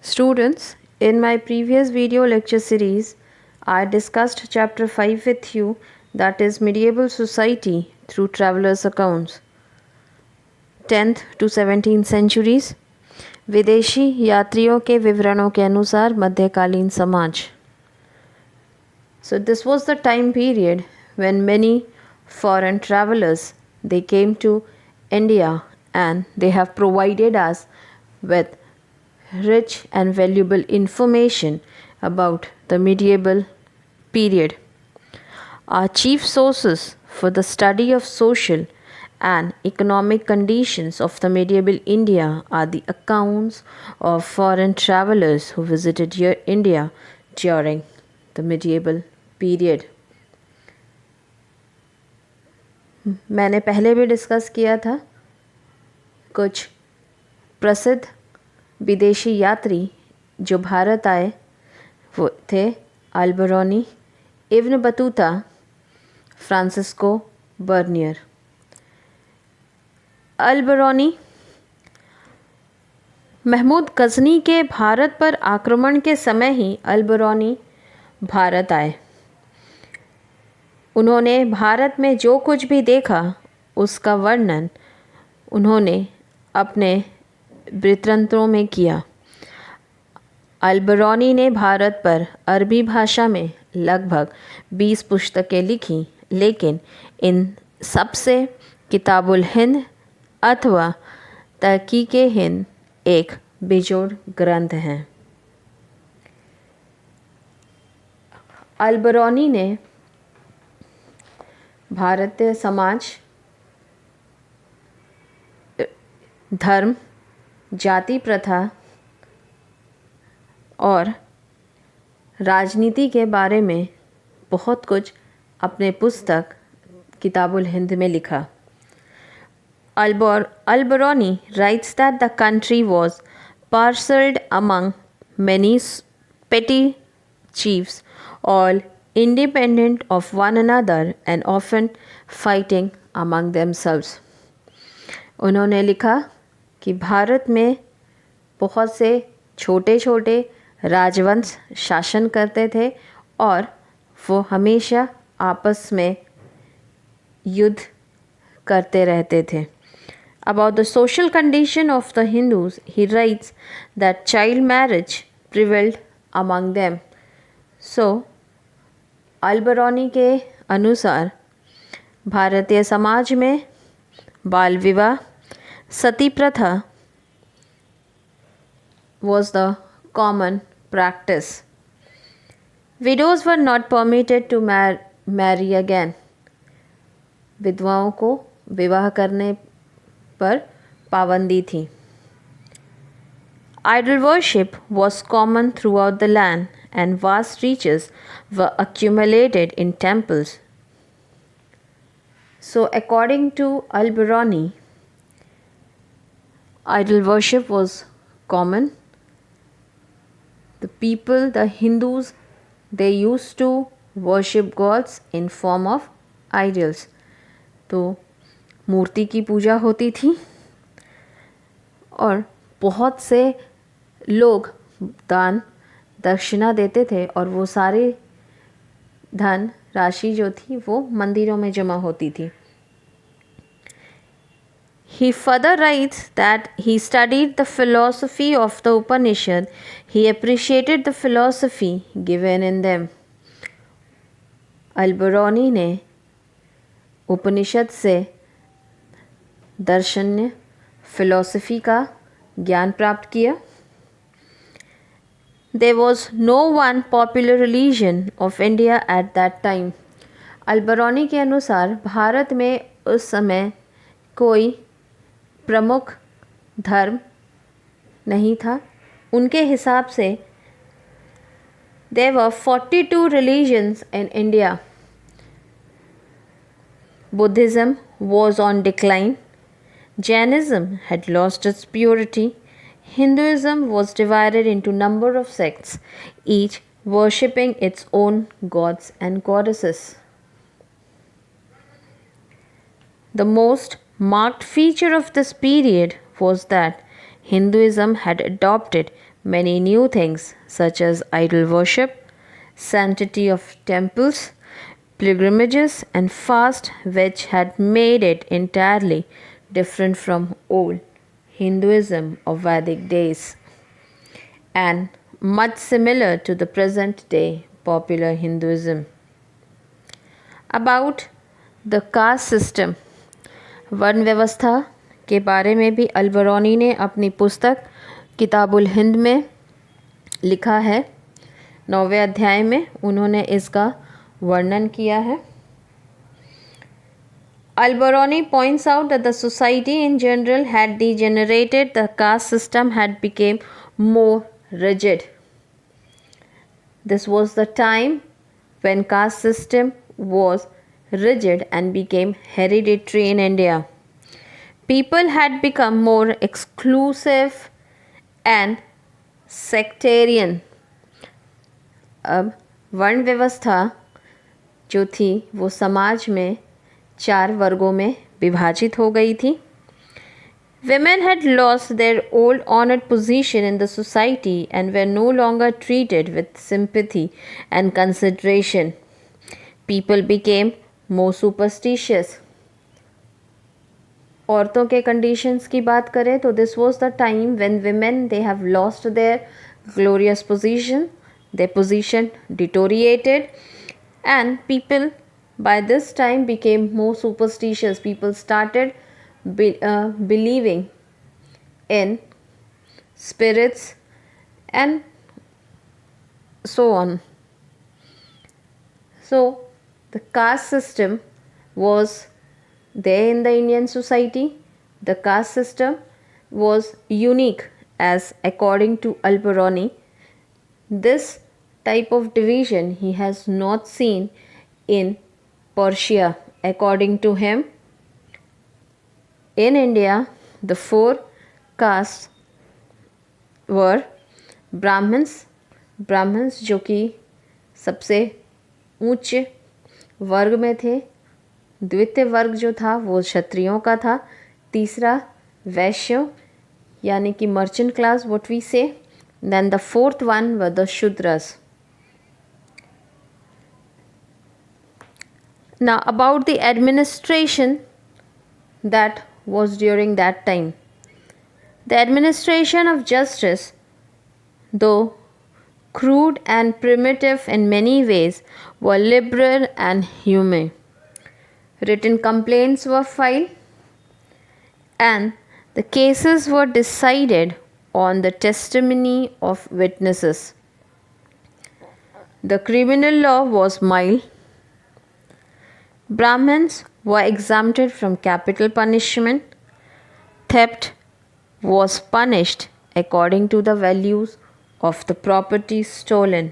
Students, in my previous video lecture series, I discussed chapter 5 with you, that is medieval society through travelers' accounts. 10th to 17th centuries, विदेशी यात्रियों के विवरणों के अनुसार मध्यकालीन समाज. So this was the time period when many foreign travelers they came to India and they have provided us with rich and valuable information about the medieval period. Our chief sources for the study of social and economic conditions of the medieval India are the accounts of foreign travelers who visited India during the medieval period. मैंने पहले भी discuss किया था कुछ प्रसिद्ध विदेशी यात्री जो भारत आए वो थे Alberuni, Ibn Battuta, Francisco Bernier. Alberuni Mahmud Ghazni के भारत पर आक्रमण के समय ही अल्बेरोनी भारत आए. उन्होंने भारत में जो कुछ भी देखा उसका वर्णन उन्होंने अपने वृत्तांतों में किया. अल्बेरोनी ने भारत पर अरबी भाषा में लगभग 20 पुस्तकें लिखी, लेकिन इन सबसे किताबुल हिंद अथवा तहकीके हिंद एक बेजोड़ ग्रंथ है. अल्बेरोनी ने भारतीय समाज, धर्म, जाति प्रथा और राजनीति के बारे में बहुत कुछ अपने पुस्तक किताबुल हिंद में लिखा. Alberoni writes that the country was parceled among many petty chiefs, all independent of one another and often fighting among themselves. उन्होंने लिखा कि भारत में बहुत से छोटे छोटे राजवंश शासन करते थे और वो हमेशा आपस में युद्ध करते रहते थे. About the social condition of the Hindus, he writes that child marriage prevailed among them. So, Alberuni के अनुसार भारतीय समाज में बाल विवाह, सती प्रथा was the common practice. Widows were not permitted to marry again. विधवाओं को विवाह करने पर पाबंदी थी. Idol worship was common throughout the land and vast riches were accumulated in temples. So according to Alberoni, idol worship was common. The people, the Hindus, they used to worship gods in form of idols. तो मूर्ति की पूजा होती थी और बहुत से लोग दान दक्षिणा देते थे और वो सारे धन राशि जो थी वो मंदिरों में जमा होती थी. He further writes that he studied the philosophy of the Upanishad. He appreciated the philosophy given in them. Alberuni ने उपनिषद से दर्शन फिलॉसफी का ज्ञान प्राप्त किया. There was no one popular religion of India at that time. Alberuni के अनुसार भारत में उस समय कोई प्रमुख धर्म नहीं था. उनके हिसाब से there were 42 religions in India. Buddhism was on decline. Jainism had lost its purity. Hinduism was divided into number of sects, each worshipping its own gods and goddesses. The most marked feature of this period was that Hinduism had adopted many new things such as idol worship, sanctity of temples, pilgrimages, and fast, which had made it entirely different from old Hinduism of Vedic days and much similar to the present day popular Hinduism. About the caste system, वर्ण व्यवस्था के बारे में भी अल-बरौनी ने अपनी पुस्तक किताबुल हिंद में लिखा है। 9वें अध्याय में उन्होंने इसका वर्णन किया है। Al-Biruni points out that the society in general had degenerated, the caste system had become more rigid. This was the time when caste system was rigid and became hereditary in India. People had become more exclusive and sectarian. अब वर्ण व्यवस्था जो थी वो समाज में 4 वर्गों में विभाजित हो गई थी। Women had lost their old honored position in the society and were no longer treated with sympathy and consideration. People became more superstitious. औरतों के कंडीशंस की बात करें तो this was the time when women they have lost their glorious position, their position deteriorated, and people by this time became more superstitious. People started believing in spirits and so on. So the caste system was there in the Indian society. The caste system was unique as according to Al-Biruni, this type of division he has not seen in Persia. According to him, in India, the 4 castes were Brahmins जो कि सबसे ऊंच वर्ग में थे। द्वितीय वर्ग जो था वो क्षत्रियों का था। तीसरा वैश्य यानी कि merchant class what we say. Then the 4th one were the Shudras. Now about the administration that was during that time. The administration of justice, though crude and primitive in many ways, were liberal and humane. Written complaints were filed and the cases were decided on the testimony of witnesses. The criminal law was mild. Brahmins were exempted from capital punishment. Theft was punished according to the values of the property stolen.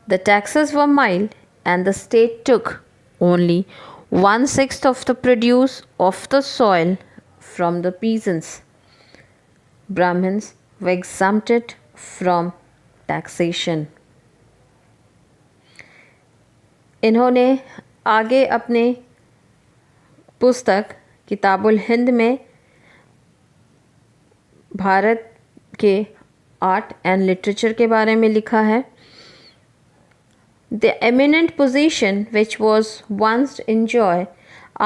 The taxes were mild and the state took only 1/6 of the produce of the soil from the peasants. Brahmins were exempted from taxation. इन्होंने आगे अपने पुस्तक किताबुल हिंद में भारत के art and literature के बारे में लिखा है। The eminent position which was once enjoyed,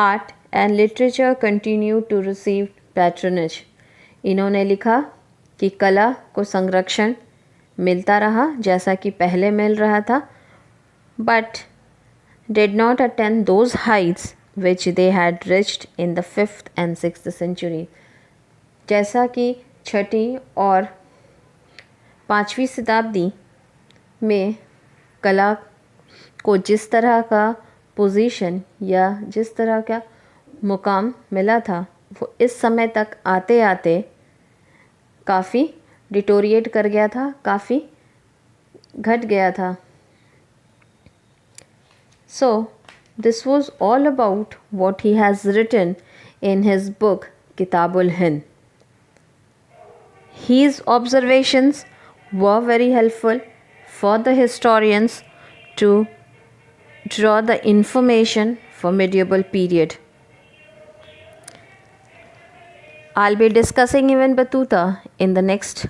art and literature continue to receive patronage. इन्होंने लिखा कि कला को संरक्षण मिलता रहा जैसा कि पहले मिल रहा था, but did not attain those heights which they had reached in the 5th and 6th century. जैसा कि 6वीं और 5वीं शताब्दी में कला को जिस तरह का पोजीशन या जिस तरह का मुकाम मिला था वो इस समय तक आते आते काफ़ी डिटोरिएट कर गया था, काफ़ी घट गया था। So this was all about what he has written in his book Kitabul Hind. His observations were very helpful for the historians to draw the information for medieval period. I'll be discussing Ibn Battuta in the next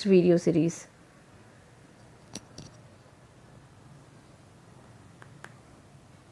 video series.